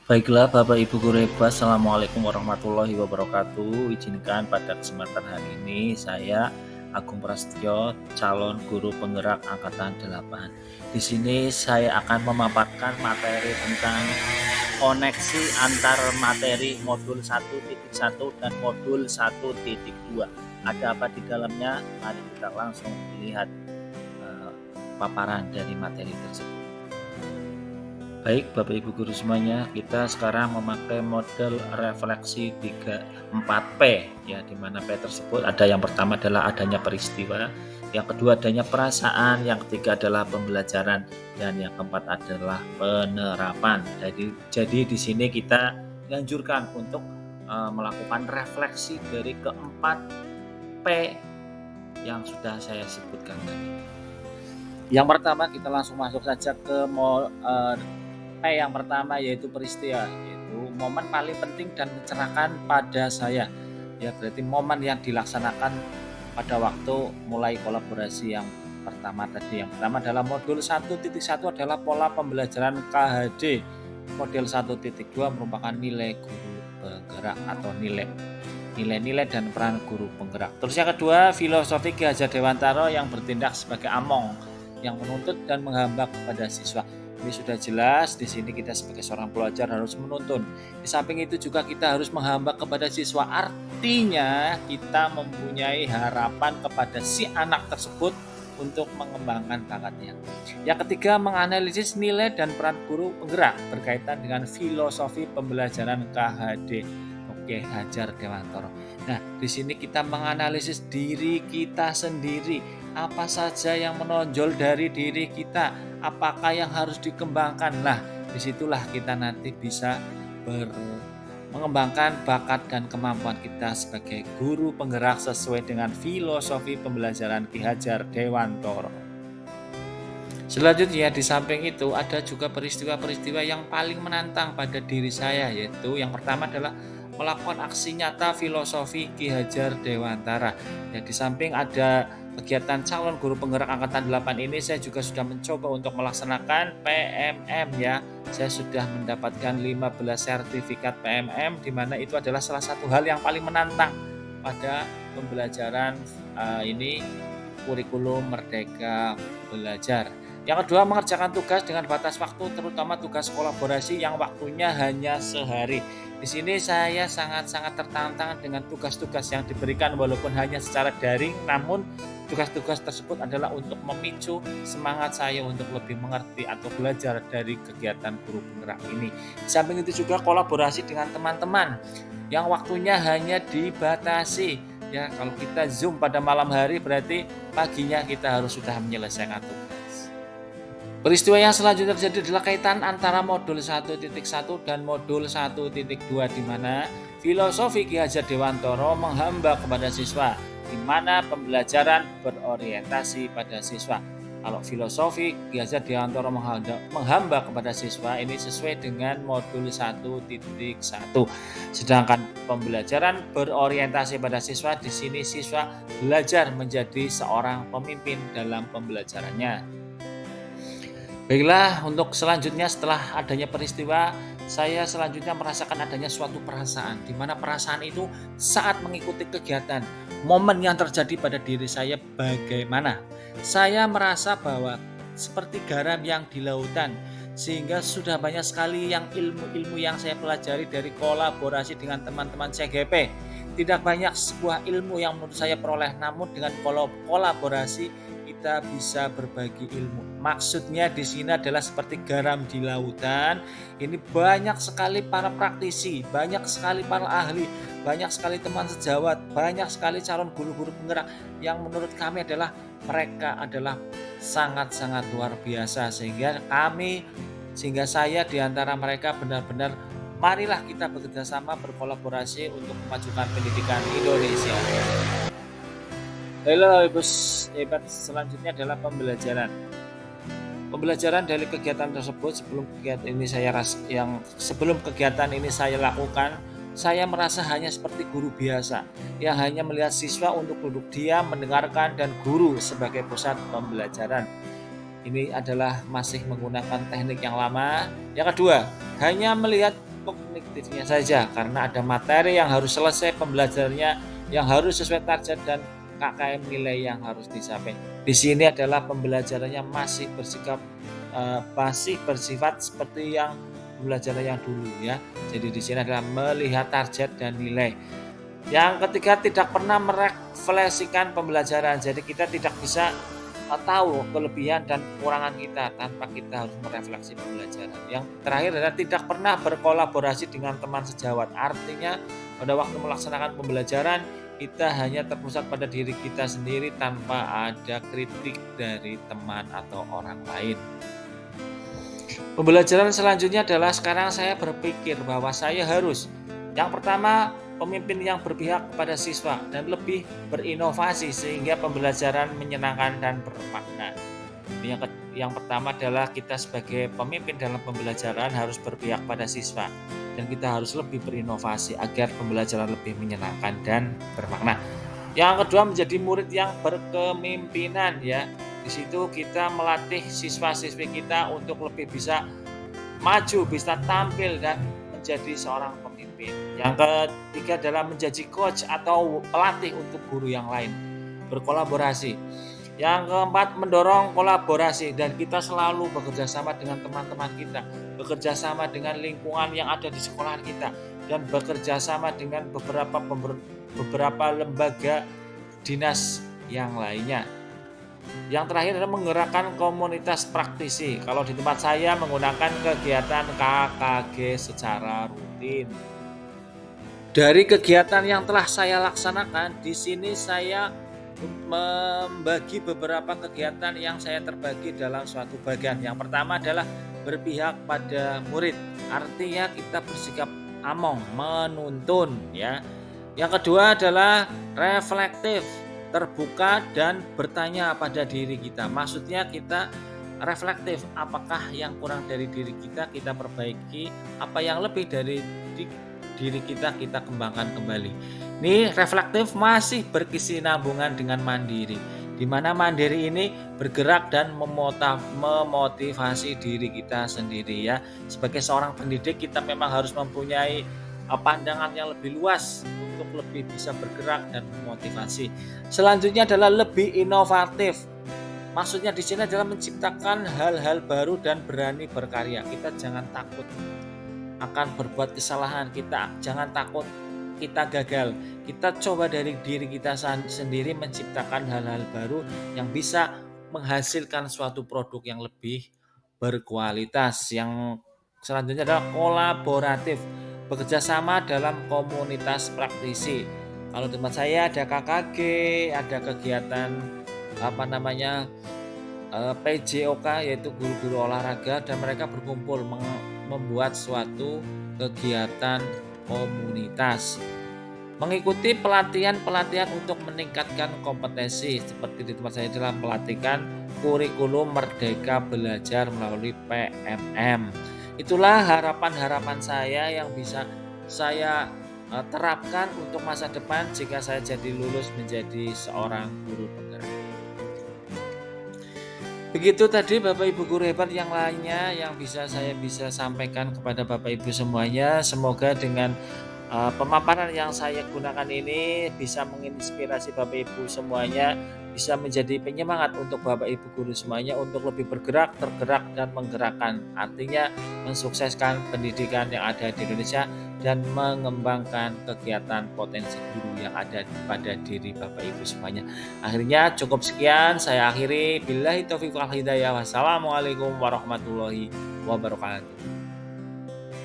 Baiklah Bapak Ibu guru hebat, Assalamualaikum warahmatullahi wabarakatuh. Izinkan pada kesempatan hari ini saya Agung Prasetyo, calon guru penggerak angkatan 8. Di sini saya akan memaparkan materi tentang koneksi antar materi modul 1.1 dan modul 1.2. Ada apa di dalamnya? Mari kita langsung lihat paparan dari materi tersebut. Baik Bapak Ibu guru semuanya, kita sekarang memakai model refleksi 4P ya, di mana P tersebut ada yang pertama adalah adanya peristiwa, yang kedua adanya perasaan, yang ketiga adalah pembelajaran, dan yang keempat adalah penerapan. Jadi di sini kita dianjurkan untuk melakukan refleksi dari keempat P yang sudah saya sebutkan tadi. Yang pertama kita langsung masuk saja ke P yang pertama, yaitu peristiwa, yaitu momen paling penting dan mencerahkan pada saya. Ya, berarti momen yang dilaksanakan pada waktu mulai kolaborasi yang pertama tadi. Yang pertama adalah modul 1.1 adalah pola pembelajaran KHD. Model 1.2 merupakan nilai guru penggerak atau nilai-nilai dan peran guru penggerak. Terus yang kedua, filosofi Ki Hajar Dewantara yang bertindak sebagai among, yang menuntut dan menghamba kepada siswa. Ini sudah jelas, di sini kita sebagai seorang pelajar harus menuntun. Di samping itu juga kita harus menghamba kepada siswa. Artinya kita mempunyai harapan kepada si anak tersebut untuk mengembangkan bakatnya. Yang ketiga, menganalisis nilai dan peran guru penggerak berkaitan dengan filosofi pembelajaran KHD. Ki Hajar Dewantara. Nah, di sini kita menganalisis diri kita sendiri. Apa saja yang menonjol dari diri kita? Apakah yang harus dikembangkan? Nah, disitulah kita nanti bisa mengembangkan bakat dan kemampuan kita sebagai guru penggerak sesuai dengan filosofi pembelajaran Ki Hajar Dewantara. Selanjutnya di samping itu ada juga peristiwa-peristiwa yang paling menantang pada diri saya, yaitu yang pertama adalah melakukan aksi nyata filosofi Ki Hajar Dewantara. Ya, di samping ada kegiatan calon guru penggerak angkatan 8 ini, saya juga sudah mencoba untuk melaksanakan PMM ya. Saya sudah mendapatkan 15 sertifikat PMM, di mana itu adalah salah satu hal yang paling menantang pada pembelajaran ini kurikulum Merdeka Belajar. Yang kedua, mengerjakan tugas dengan batas waktu, terutama tugas kolaborasi yang waktunya hanya sehari. Di sini saya sangat-sangat tertantang dengan tugas-tugas yang diberikan walaupun hanya secara daring, namun tugas-tugas tersebut adalah untuk memicu semangat saya untuk lebih mengerti atau belajar dari kegiatan guru penggerak ini. Di samping itu juga kolaborasi dengan teman-teman yang waktunya hanya dibatasi. Ya, kalau kita Zoom pada malam hari berarti paginya kita harus sudah menyelesaikan tugas. Peristiwa yang selanjutnya terjadi adalah kaitan antara modul 1.1 dan modul 1.2, di mana filosofi Ki Hajar Dewantara menghamba kepada siswa, di mana pembelajaran berorientasi pada siswa. Kalau filosofi Ki Hajar Dewantara menghamba kepada siswa ini sesuai dengan modul 1.1. Sedangkan pembelajaran berorientasi pada siswa, di sini siswa belajar menjadi seorang pemimpin dalam pembelajarannya. Baiklah, untuk selanjutnya setelah adanya peristiwa, saya selanjutnya merasakan adanya suatu perasaan, di mana perasaan itu saat mengikuti kegiatan, momen yang terjadi pada diri saya bagaimana. Saya merasa bahwa seperti garam yang di lautan, sehingga sudah banyak sekali yang ilmu-ilmu yang saya pelajari dari kolaborasi dengan teman-teman CGP. Tidak banyak sebuah ilmu yang menurut saya peroleh, namun dengan kolaborasi kita bisa berbagi ilmu. Maksudnya di sini adalah seperti garam di lautan. Ini banyak sekali para praktisi, banyak sekali para ahli, banyak sekali teman sejawat, banyak sekali calon guru-guru penggerak yang menurut kami adalah mereka adalah sangat-sangat luar biasa, sehingga saya di antara mereka benar-benar marilah kita bekerja sama berkolaborasi untuk memajukan pendidikan Indonesia. Lalu hebat selanjutnya adalah pembelajaran. Pembelajaran dari kegiatan tersebut sebelum kegiatan ini saya lakukan, saya merasa hanya seperti guru biasa yang hanya melihat siswa untuk duduk diam, mendengarkan, dan guru sebagai pusat pembelajaran. Ini adalah masih menggunakan teknik yang lama. Yang kedua, hanya melihat objektifnya saja, karena ada materi yang harus selesai pembelajarannya, yang harus sesuai target dan KKM nilai yang harus dicapai. Di sini adalah pembelajarannya masih bersifat seperti yang pembelajaran yang dulu ya. Jadi di sini adalah melihat target dan nilai. Yang ketiga, tidak pernah merefleksikan pembelajaran. Jadi kita tidak bisa tahu kelebihan dan kekurangan kita tanpa kita harus merefleksi pembelajaran. Yang terakhir adalah tidak pernah berkolaborasi dengan teman sejawat. Artinya pada waktu melaksanakan pembelajaran kita hanya terpusat pada diri kita sendiri tanpa ada kritik dari teman atau orang lain. Pembelajaran selanjutnya adalah sekarang saya berpikir bahwa saya harus yang pertama pemimpin yang berpihak kepada siswa dan lebih berinovasi sehingga pembelajaran menyenangkan dan bermakna. Yang pertama adalah kita sebagai pemimpin dalam pembelajaran harus berpihak pada siswa dan kita harus lebih berinovasi agar pembelajaran lebih menyenangkan dan bermakna. Yang kedua, menjadi murid yang berkepemimpinan ya. Di situ kita melatih siswa-siswi kita untuk lebih bisa maju, bisa tampil dan menjadi seorang pemimpin. Yang ketiga adalah menjadi coach atau pelatih untuk guru yang lain, berkolaborasi. Yang keempat, mendorong kolaborasi dan kita selalu bekerja sama dengan teman-teman kita, bekerja sama dengan lingkungan yang ada di sekolah kita, dan bekerja sama dengan beberapa lembaga dinas yang lainnya. Yang terakhir adalah menggerakkan komunitas praktisi. Kalau di tempat saya menggunakan kegiatan KKG secara rutin. Dari kegiatan yang telah saya laksanakan, di sini saya membagi beberapa kegiatan yang saya terbagi dalam suatu bagian. Yang pertama adalah berpihak pada murid. Artinya kita bersikap among, menuntun ya. Yang kedua adalah reflektif, terbuka dan bertanya pada diri kita. Maksudnya kita reflektif, apakah yang kurang dari diri kita perbaiki, apa yang lebih dari diri kita kembangkan kembali. Ini reflektif masih berkesinambungan dengan mandiri, di mana mandiri ini bergerak dan memotivasi diri kita sendiri ya. Sebagai seorang pendidik kita memang harus mempunyai pandangan yang lebih luas untuk lebih bisa bergerak dan memotivasi. Selanjutnya adalah lebih inovatif. Maksudnya di sini adalah menciptakan hal-hal baru dan berani berkarya. Kita jangan takut akan berbuat kesalahan, kita jangan takut kita gagal. Kita coba dari diri kita sendiri menciptakan hal-hal baru yang bisa menghasilkan suatu produk yang lebih berkualitas. Yang selanjutnya adalah kolaboratif, bekerja sama dalam komunitas praktisi. Kalau tempat saya ada KKG, ada kegiatan PJOK yaitu guru-guru olahraga dan mereka berkumpul membuat suatu kegiatan komunitas. Mengikuti pelatihan untuk meningkatkan kompetensi seperti di tempat saya dalam pelatihan kurikulum Merdeka Belajar melalui PMM. Itulah harapan-harapan saya yang bisa saya terapkan untuk masa depan jika saya jadi lulus menjadi seorang guru penggerak. Begitu tadi Bapak Ibu guru hebat yang lainnya yang saya bisa sampaikan kepada Bapak Ibu semuanya. Semoga dengan pemaparan yang saya gunakan ini bisa menginspirasi Bapak Ibu semuanya, bisa menjadi penyemangat untuk Bapak Ibu guru semuanya untuk lebih bergerak, tergerak dan menggerakkan. Artinya mensukseskan pendidikan yang ada di Indonesia dan mengembangkan kegiatan potensi guru yang ada pada diri Bapak Ibu semuanya. Akhirnya cukup sekian, saya akhiri. Billahi taufiq wal hidayah. Wassalamualaikum warahmatullahi wabarakatuh.